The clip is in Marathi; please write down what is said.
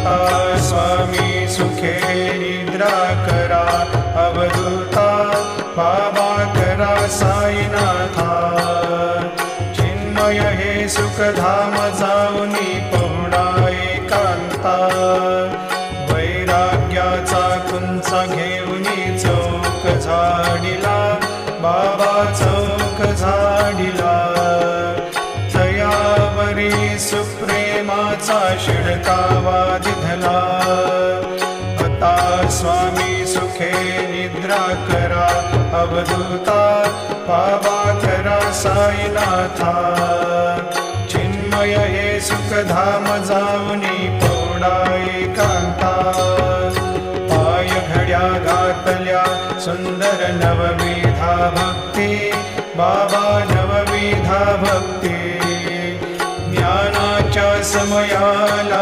आता स्वामी सुखे निद्रा करा अवधूता बाबा करा साईनाथा चिन्मय हे सुखधाम जाऊनी पहुडा एकांता वैराग्याचा कुंचा घेऊनी चौक झाडिला बाबा चौक झाडिला तयावरी सुप्रेमाचा शिडकावा दिधला आता स्वामी सुखे निद्रा करा अवधूता बाबा करा साईनाथा चिन्मय हे सुखधाम जाऊनी पौडा एकांता पाय घड्या घातल्या सुंदर नवविधा भक्ती बाबा नवविधा भक्ती ज्ञानाच्या समयाला